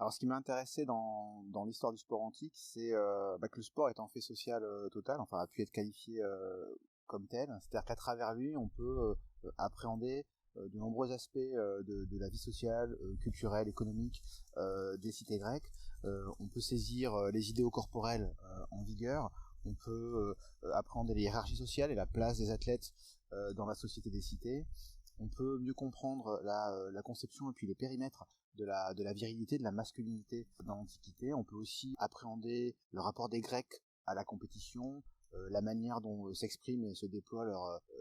Alors, ce qui m'a intéressé dans l'histoire du sport antique, c'est que le sport est un fait social total, enfin a pu être qualifié comme tel. C'est-à-dire qu'à travers lui, on peut appréhender de nombreux aspects de la vie sociale, culturelle, économique des cités grecques. On peut saisir les idéaux corporels en vigueur. On peut appréhender les hiérarchies sociales et la place des athlètes dans la société des cités. On peut mieux comprendre la conception et puis le périmètre de la virilité, de la masculinité dans l'Antiquité. On peut aussi appréhender le rapport des Grecs à la compétition, la manière dont s'exprime et se déploie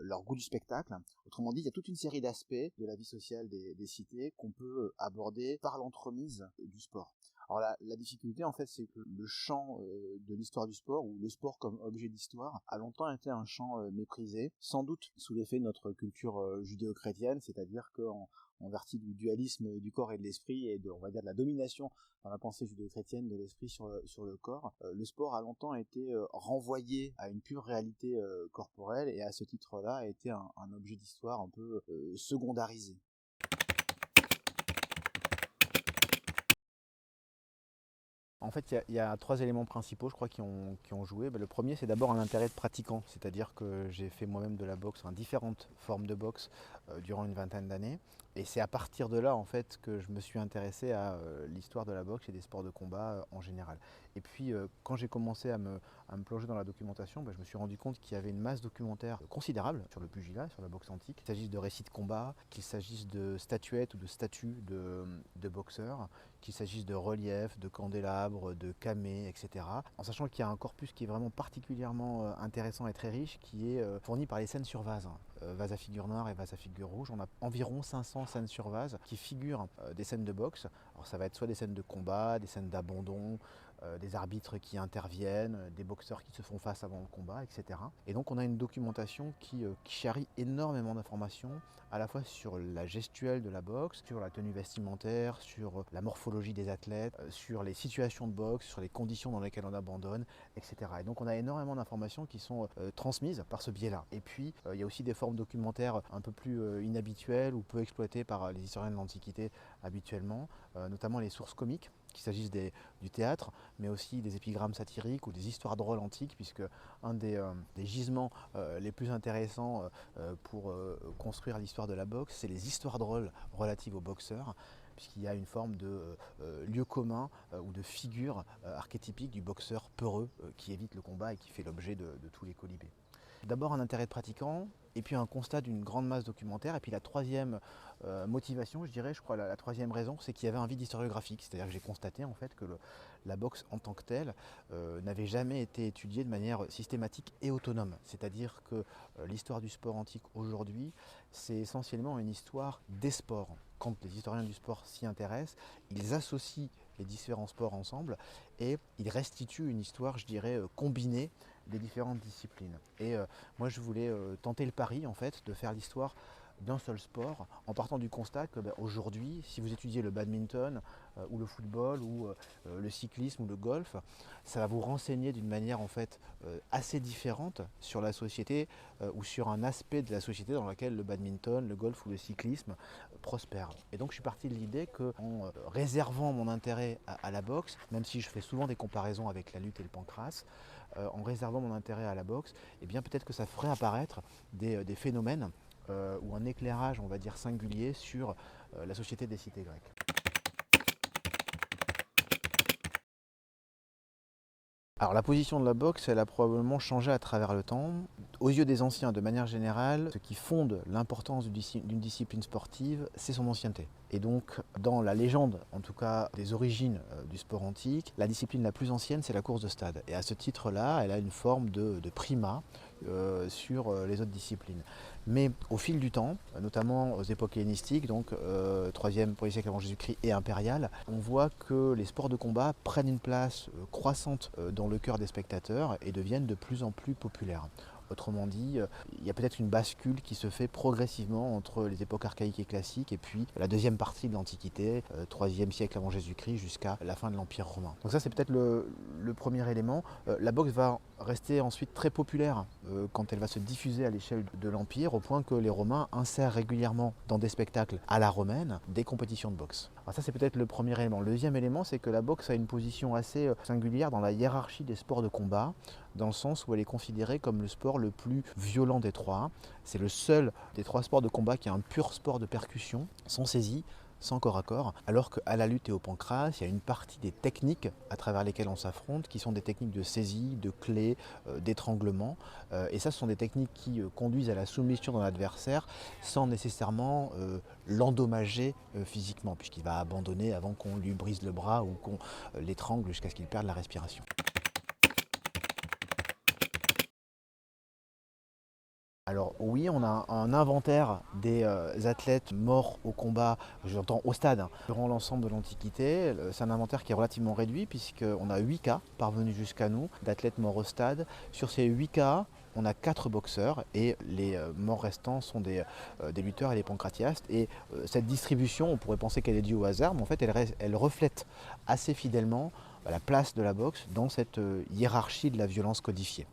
leur goût du spectacle. Autrement dit, il y a toute une série d'aspects de la vie sociale des cités qu'on peut aborder par l'entremise du sport. Alors la difficulté en fait, c'est que le champ de l'histoire du sport, ou le sport comme objet d'histoire, a longtemps été un champ méprisé, sans doute sous l'effet de notre culture judéo-chrétienne, c'est-à-dire qu'en vertu du dualisme du corps et de l'esprit, et on va dire de la domination dans la pensée judéo-chrétienne de l'esprit sur le corps, le sport a longtemps été renvoyé à une pure réalité corporelle, et à ce titre-là a été un objet d'histoire un peu secondarisé. En fait, il y a trois éléments principaux, je crois, qui ont joué. Le premier, c'est d'abord un intérêt de pratiquant, c'est-à-dire que j'ai fait moi-même de la boxe, différentes formes de boxe durant une vingtaine d'années. Et c'est à partir de là, en fait, que je me suis intéressé à l'histoire de la boxe et des sports de combat en général. Et puis, quand j'ai commencé à me plonger dans la documentation, je me suis rendu compte qu'il y avait une masse documentaire considérable sur le pugilat, sur la boxe antique, qu'il s'agisse de récits de combat, qu'il s'agisse de statuettes ou de statues de boxeurs, qu'il s'agisse de reliefs, de candélabres, de camées, etc. En sachant qu'il y a un corpus qui est vraiment particulièrement intéressant et très riche, qui est fourni par les scènes sur vase. Vase à figure noire et vase à figure rouge. On a environ 500 scènes sur vase qui figurent des scènes de boxe. Alors ça va être soit des scènes de combat, des scènes d'abandon, des arbitres qui interviennent, des boxeurs qui se font face avant le combat, etc. Et donc on a une documentation qui charrie énormément d'informations, à la fois sur la gestuelle de la boxe, sur la tenue vestimentaire, sur la morphologie des athlètes, sur les situations de boxe, sur les conditions dans lesquelles on abandonne, etc. Et donc on a énormément d'informations qui sont transmises par ce biais-là. Et puis il y a aussi des formes documentaires un peu plus inhabituelles ou peu exploitées par les historiens de l'Antiquité habituellement, notamment les sources comiques, qu'il s'agisse du théâtre, mais aussi des épigrammes satiriques ou des histoires drôles antiques, puisque un des gisements les plus intéressants pour construire l'histoire de la boxe, c'est les histoires drôles relatives aux boxeurs, puisqu'il y a une forme de lieu commun ou de figure archétypique du boxeur peureux qui évite le combat et qui fait l'objet de tous les quolibets. D'abord un intérêt de pratiquant, et puis un constat d'une grande masse documentaire, et puis la troisième motivation, je crois la troisième raison, c'est qu'il y avait un vide historiographique, c'est-à-dire que j'ai constaté en fait que la boxe en tant que telle n'avait jamais été étudiée de manière systématique et autonome, c'est-à-dire que l'histoire du sport antique aujourd'hui, c'est essentiellement une histoire des sports. Quand les historiens du sport s'y intéressent, ils associent les différents sports ensemble et ils restituent une histoire, combinée des différentes disciplines. Et moi je voulais tenter le pari en fait de faire l'histoire d'un seul sport, en partant du constat que aujourd'hui, si vous étudiez le badminton ou le football ou le cyclisme ou le golf, ça va vous renseigner d'une manière en fait assez différente sur la société ou sur un aspect de la société dans laquelle le badminton, le golf ou le cyclisme prospèrent. Et donc je suis parti de l'idée qu'en réservant mon intérêt à la boxe, même si je fais souvent des comparaisons avec la lutte et le pancrace, en réservant mon intérêt à la boxe, eh bien peut-être que ça ferait apparaître des phénomènes ou un éclairage, on va dire, singulier sur la société des cités grecques. Alors la position de la boxe, elle a probablement changé à travers le temps. Aux yeux des anciens, de manière générale, ce qui fonde l'importance d'une discipline sportive, c'est son ancienneté. Et donc, dans la légende, en tout cas des origines du sport antique, la discipline la plus ancienne, c'est la course de stade. Et à ce titre-là, elle a une forme de primat sur les autres disciplines. Mais au fil du temps, notamment aux époques hellénistiques, donc 3e, 1er siècle avant Jésus-Christ et impérial, on voit que les sports de combat prennent une place croissante dans le cœur des spectateurs et deviennent de plus en plus populaires. Autrement dit, il y a peut-être une bascule qui se fait progressivement entre les époques archaïques et classiques et puis la deuxième partie de l'Antiquité, 3e siècle avant Jésus-Christ jusqu'à la fin de l'Empire romain. Donc ça c'est peut-être le premier élément. La boxe va rester ensuite très populaire quand elle va se diffuser à l'échelle de l'Empire, au point que les Romains insèrent régulièrement dans des spectacles à la romaine des compétitions de boxe. Alors ça c'est peut-être le premier élément. Le deuxième élément, c'est que la boxe a une position assez singulière dans la hiérarchie des sports de combat, dans le sens où elle est considérée comme le sport le plus violent des trois. C'est le seul des trois sports de combat qui est un pur sport de percussion, sans saisie, sans corps à corps, alors qu'à la lutte et au pancrace, il y a une partie des techniques à travers lesquelles on s'affronte qui sont des techniques de saisie, de clé, d'étranglement. Et ça, ce sont des techniques qui conduisent à la soumission de l'adversaire sans nécessairement l'endommager physiquement, puisqu'il va abandonner avant qu'on lui brise le bras ou qu'on l'étrangle jusqu'à ce qu'il perde la respiration. Alors oui, on a un inventaire des athlètes morts au combat, j'entends au stade, hein, durant l'ensemble de l'Antiquité. C'est un inventaire qui est relativement réduit puisqu'on a 8 cas parvenus jusqu'à nous d'athlètes morts au stade. Sur ces 8 cas, on a 4 boxeurs et les morts restants sont des lutteurs et des pancratiastes. Et cette distribution, on pourrait penser qu'elle est due au hasard, mais en fait elle reflète assez fidèlement la place de la boxe dans cette hiérarchie de la violence codifiée.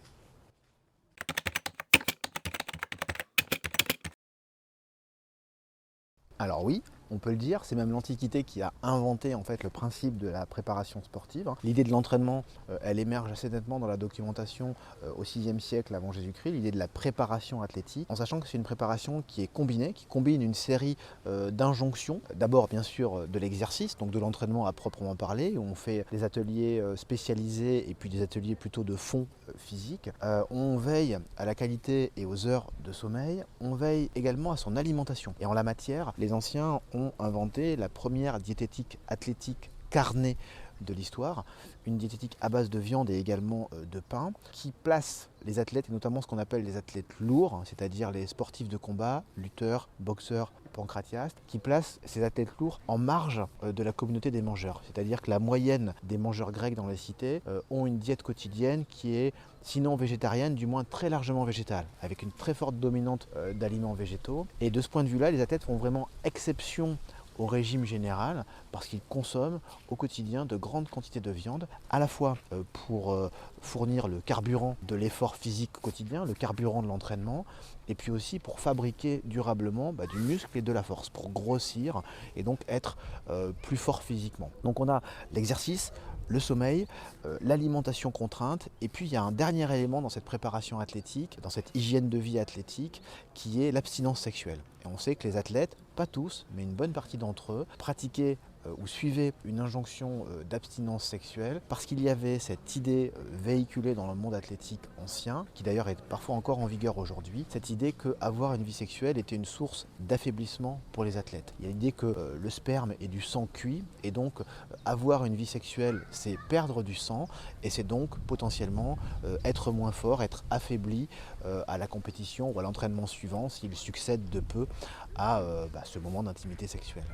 Alors oui, on peut le dire, c'est même l'Antiquité qui a inventé en fait le principe de la préparation sportive. L'idée de l'entraînement, elle émerge assez nettement dans la documentation au VIe siècle avant Jésus-Christ, l'idée de la préparation athlétique, en sachant que c'est une préparation qui est combinée, qui combine une série d'injonctions. D'abord bien sûr de l'exercice, donc de l'entraînement à proprement parler, où on fait des ateliers spécialisés et puis des ateliers plutôt de fond physique. On veille à la qualité et aux heures de sommeil, on veille également à son alimentation. Et en la matière, les anciens ont inventé la première diététique athlétique carnée de l'histoire, une diététique à base de viande et également de pain, qui place les athlètes, et notamment ce qu'on appelle les athlètes lourds, c'est-à-dire les sportifs de combat, lutteurs, boxeurs, pancratiastes, qui place ces athlètes lourds en marge de la communauté des mangeurs. C'est-à-dire que la moyenne des mangeurs grecs dans les cités ont une diète quotidienne qui est sinon végétarienne, du moins très largement végétale, avec une très forte dominante d'aliments végétaux. Et de ce point de vue-là, les athlètes font vraiment exception au régime général parce qu'ils consomment au quotidien de grandes quantités de viande, à la fois pour fournir le carburant de l'effort physique quotidien, le carburant de l'entraînement, et puis aussi pour fabriquer durablement du muscle et de la force, pour grossir et donc être plus fort physiquement. Donc on a l'exercice, le sommeil, l'alimentation contrainte, et puis il y a un dernier élément dans cette préparation athlétique, dans cette hygiène de vie athlétique, qui est l'abstinence sexuelle. Et on sait que les athlètes, pas tous, mais une bonne partie d'entre eux, pratiquaient ou suivaient une injonction d'abstinence sexuelle parce qu'il y avait cette idée véhiculée dans le monde athlétique ancien, qui d'ailleurs est parfois encore en vigueur aujourd'hui, cette idée qu'avoir une vie sexuelle était une source d'affaiblissement pour les athlètes. Il y a l'idée que le sperme est du sang cuit et donc avoir une vie sexuelle c'est perdre du sang et c'est donc potentiellement être moins fort, être affaibli à la compétition ou à l'entraînement suivant s'il succède de peu à ce moment d'intimité sexuelle.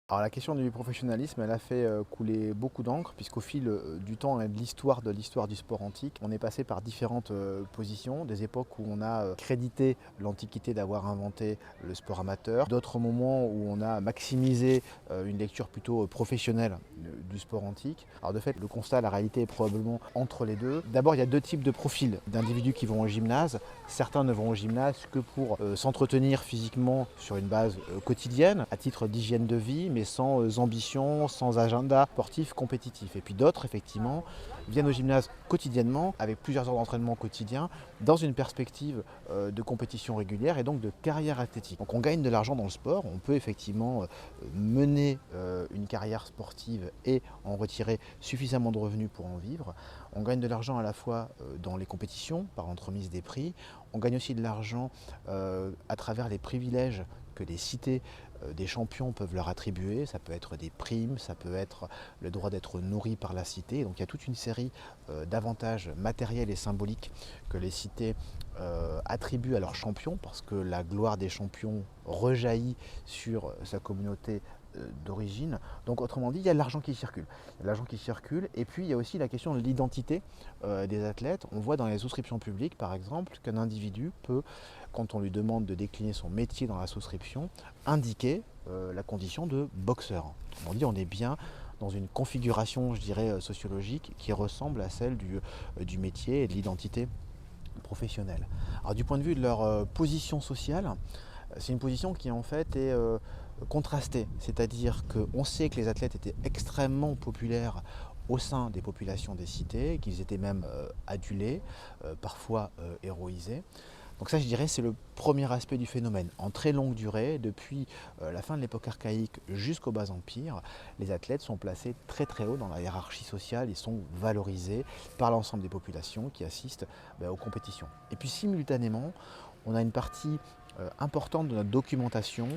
Alors la question du professionnalisme, elle a fait couler beaucoup d'encre, puisqu'au fil du temps et de l'histoire du sport antique, on est passé par différentes positions, des époques où on a crédité l'Antiquité d'avoir inventé le sport amateur, d'autres moments où on a maximisé une lecture plutôt professionnelle du sport antique. Alors de fait, le constat, la réalité est probablement entre les deux. D'abord, il y a deux types de profils d'individus qui vont au gymnase. Certains ne vont au gymnase que pour s'entretenir physiquement sur une base quotidienne, à titre d'hygiène de vie, mais sans ambition, sans agenda sportif compétitif. Et puis d'autres, effectivement, viennent au gymnase quotidiennement, avec plusieurs heures d'entraînement quotidien, dans une perspective de compétition régulière et donc de carrière athlétique. Donc on gagne de l'argent dans le sport, on peut effectivement mener une carrière sportive et en retirer suffisamment de revenus pour en vivre. On gagne de l'argent à la fois dans les compétitions, par l'entremise des prix, on gagne aussi de l'argent à travers les privilèges que les cités des champions peuvent leur attribuer, ça peut être des primes, ça peut être le droit d'être nourri par la cité. Donc il y a toute une série d'avantages matériels et symboliques que les cités attribuent à leurs champions parce que la gloire des champions rejaillit sur sa communauté d'origine. Donc autrement dit, il y a de l'argent qui circule. Il y a de l'argent qui circule et puis il y a aussi la question de l'identité des athlètes. On voit dans les souscriptions publiques par exemple qu'un individu peut, quand on lui demande de décliner son métier dans la souscription, indiquer la condition de boxeur. Autrement dit, on est bien dans une configuration, je dirais, sociologique qui ressemble à celle du métier et de l'identité professionnelle. Alors du point de vue de leur position sociale, c'est une position qui en fait est contrastée, c'est-à-dire qu'on sait que les athlètes étaient extrêmement populaires au sein des populations des cités, qu'ils étaient même adulés, parfois héroïsés. Donc ça, je dirais, c'est le premier aspect du phénomène. En très longue durée, depuis la fin de l'époque archaïque jusqu'au bas empire, les athlètes sont placés très très haut dans la hiérarchie sociale et sont valorisés par l'ensemble des populations qui assistent aux compétitions. Et puis simultanément, on a une partie importante de notre documentation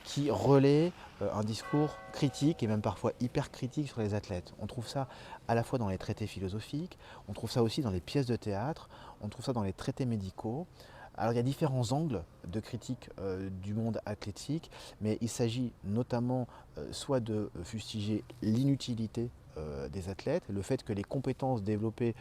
qui relaie un discours critique et même parfois hyper critique sur les athlètes. On trouve ça à la fois dans les traités philosophiques, on trouve ça aussi dans les pièces de théâtre, on trouve ça dans les traités médicaux. Alors il y a différents angles de critique du monde athlétique, mais il s'agit notamment soit de fustiger l'inutilité des athlètes, le fait que les compétences développées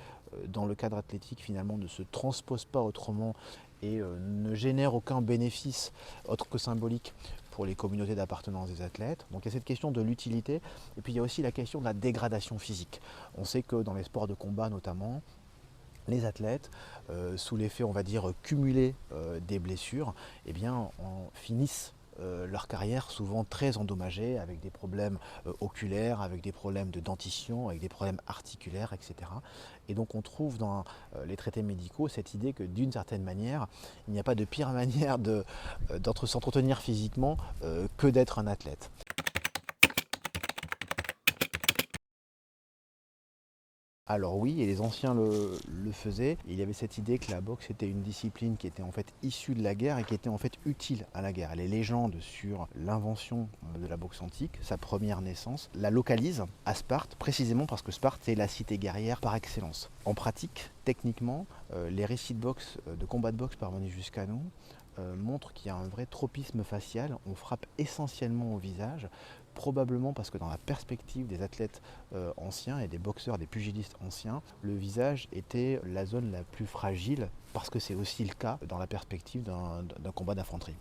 dans le cadre athlétique finalement ne se transposent pas autrement et ne génèrent aucun bénéfice autre que symbolique pour les communautés d'appartenance des athlètes. Donc il y a cette question de l'utilité, et puis il y a aussi la question de la dégradation physique. On sait que dans les sports de combat notamment, les athlètes, sous l'effet, on va dire, cumulé des blessures, eh bien, finissent leur carrière souvent très endommagée, avec des problèmes oculaires, avec des problèmes de dentition, avec des problèmes articulaires, etc. Et donc on trouve dans les traités médicaux cette idée que d'une certaine manière, il n'y a pas de pire manière s'entretenir physiquement que d'être un athlète. Alors oui, et les anciens le faisaient. Il y avait cette idée que la boxe était une discipline qui était en fait issue de la guerre et qui était en fait utile à la guerre. Les légendes sur l'invention de la boxe antique, sa première naissance, la localisent à Sparte, précisément parce que Sparte est la cité guerrière par excellence. En pratique, techniquement, les récits de boxe, de combat de boxe parvenus jusqu'à nous, montrent qu'il y a un vrai tropisme facial. On frappe essentiellement au visage, probablement parce que dans la perspective des athlètes anciens et des boxeurs, des pugilistes anciens, le visage était la zone la plus fragile, parce que c'est aussi le cas dans la perspective d'un combat d'infanterie.